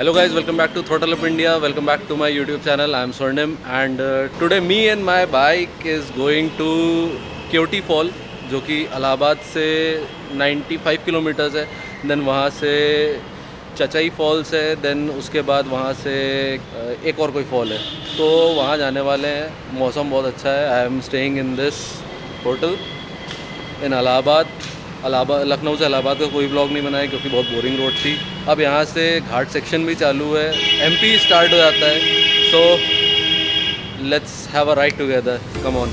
Hello guys, welcome back to Throttle Up India. Welcome back to my YouTube channel. I am Swarnim and today me and my bike is going to Kyoti Fall, जो कि इलाहाबाद से 95 kilometres है. Then वहाँ से Chachai false है. Then उसके बाद वहाँ से एक और कोई फॉल है, तो वहाँ जाने वाले हैं. मौसम बहुत अच्छा है. I am staying in this hotel in Allahabad. Lucknow से इलाहाबाद का कोई ब्लॉग नहीं बनाया क्योंकि बहुत बोरिंग रोड थी. अब यहाँ से घाट सेक्शन भी चालू है. एमपी स्टार्ट हो जाता है. So let's have a ride together. Come on.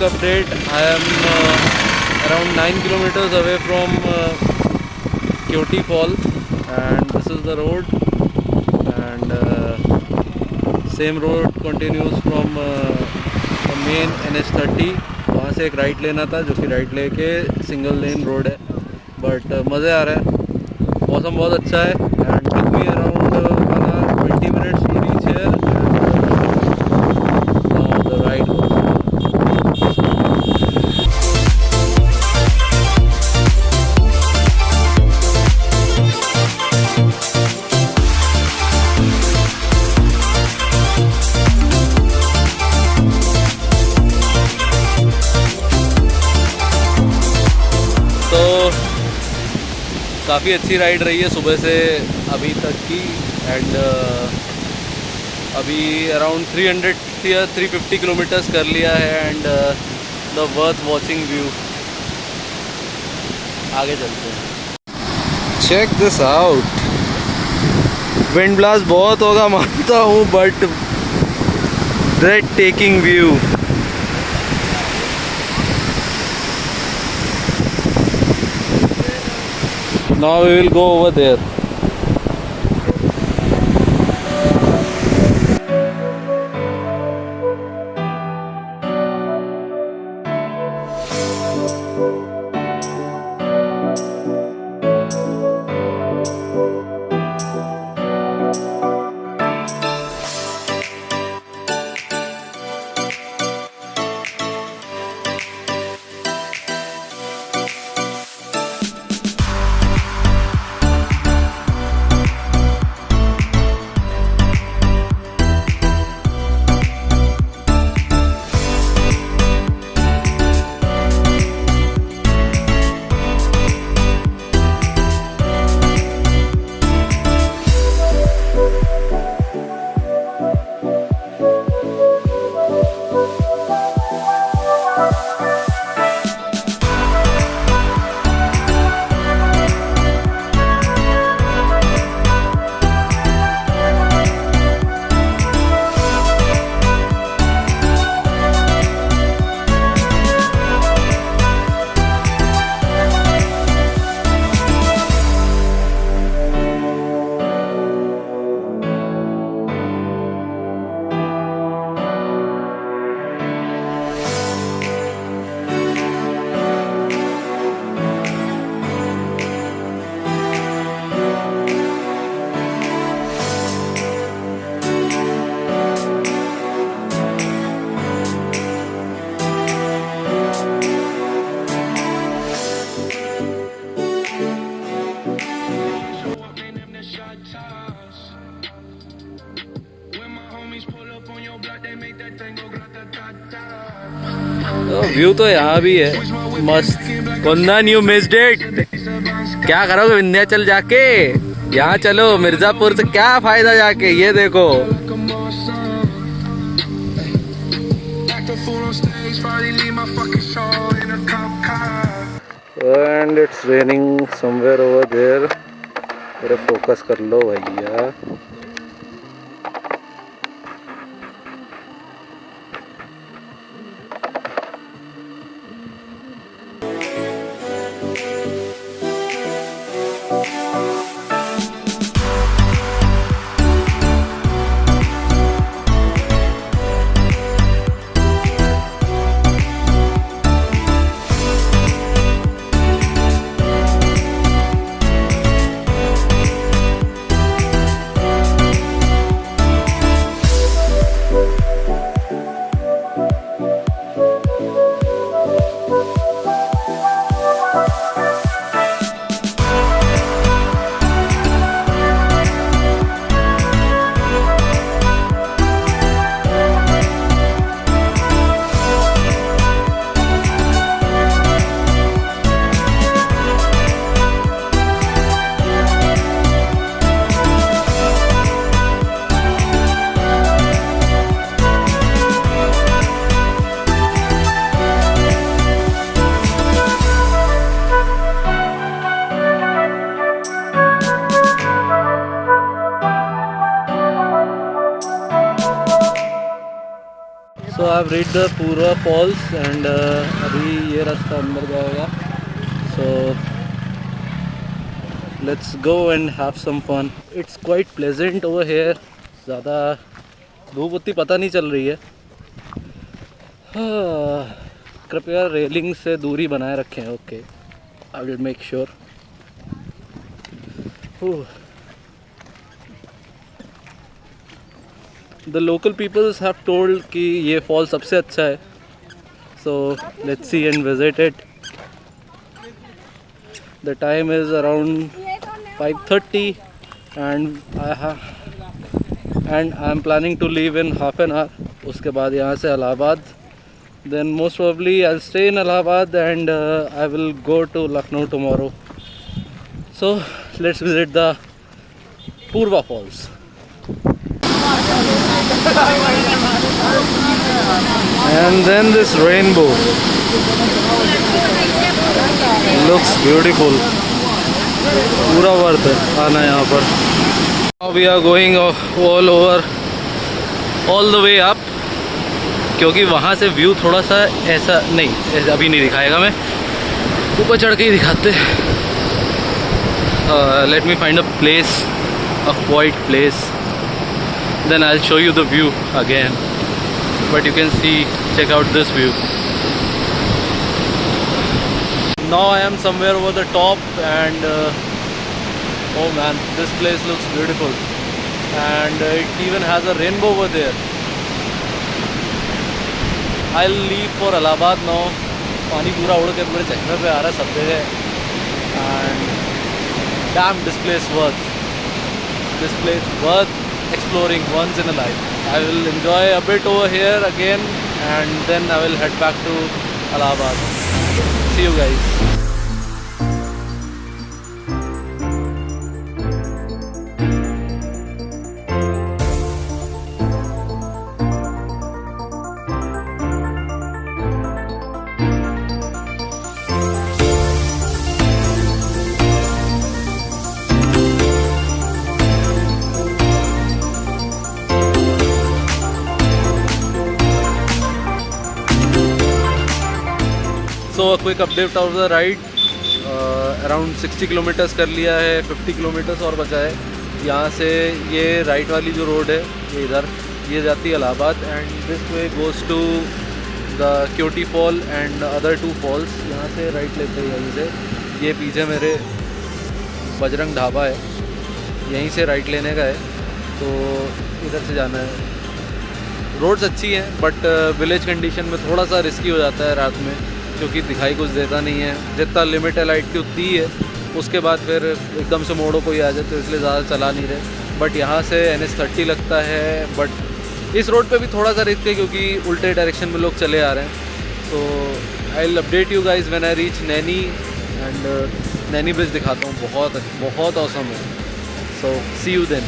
Update, I am around 9 kilometers away from Kyoti Fall and this is the road and same road continues from the main NH30. वहाँ से एक right लेना था जो कि right लेके single lane road है. But मज़े आ रहे हैं. मौसम बहुत अच्छा है and took me around 1 hour 20 minutes to reach here and now the ride goes. काफ़ी अच्छी राइड रही है सुबह से अभी तक की. एंड अभी अराउंड 300 या 350 किलोमीटर्स कर लिया है. And the worth watching view. आगे चलते हैं. Check this out. Wind blast बहुत होगा मानता हूँ, but breathtaking view. Now we will go over there. View तो यहाँ भी है मस्त. Kundan you missed it. क्या करोगे विंध्याचल जाके? यहाँ चलो मिर्जापुर से क्या फायदा जाके. ये देखो and it's raining somewhere over there. अरे फोकस कर लो भैया। So I've reached the पूरा फॉल्स एंड अभी ये रास्ता अंदर जाएगा. So let's go and have some fun. It's quite pleasant over here. ज़्यादा धूप उतनी पता नहीं चल रही है. कृपया रेलिंग से दूरी बनाए रखें. Okay, I will make sure. The local peoples have told कि ये फॉल सबसे अच्छा है. So let's see and visit it. The time is around 5:30 and I'm planning to leave in half an hour. उसके बाद यहाँ से Allahabad. Then most probably I'll stay in Allahabad and I will go to Lucknow tomorrow. So let's visit the Purva Falls. And then this rainbow looks beautiful. पूरा worth है आना यहाँ पर. Now we are going all over, all the way up. क्योंकि वहाँ से view थोड़ा सा ऐसा नहीं, ऐसा अभी नहीं दिखाएगा मैं, ऊपर चढ़ के ही दिखाते. Let me find a place, a quiet place. Then I'll show you the view again. But you can see, check out this view. Now I am somewhere over the top and oh man, this place looks beautiful. And it even has a rainbow over there. I'll leave for Allahabad now. पानी पूरा उड़ के पूरे चश्मे पे आ रहा है सब जगह. And damn, this place worth exploring once in a life. I will enjoy a bit over here again and then I will head back to Allahabad. See you guys. So a quick update of the ride. Around 60 kilometres कर लिया है, 50 kilometres और बचा है. यहाँ से ये right वाली जो रोड है ये इधर, ये जाती है Allahabad and this way goes to the Keoti fall and other 2 falls. यहाँ से राइट लेते हैं यहीं से. ये पीछे मेरे बजरंग ढाबा है, यहीं से राइट लेने का है. तो इधर से जाना है. रोड्स अच्छी हैं बट विलेज कंडीशन में थोड़ा सा रिस्की हो जाता है रात में, क्योंकि दिखाई कुछ देता नहीं है. जितना लिमिट है लाइट की उतनी ही है. उसके बाद फिर एकदम से मोड़ो कोई आ जाए तो इसलिए ज़्यादा चला नहीं रहे. बट यहाँ से NH30 लगता है. बट इस रोड पे भी थोड़ा सा रिस्क है क्योंकि उल्टे डायरेक्शन में लोग चले आ रहे हैं. तो I will update you guys when I reach Naini. And Naini bridge दिखाता हूँ, बहुत बहुत ऑसम है. सो सी यू देन.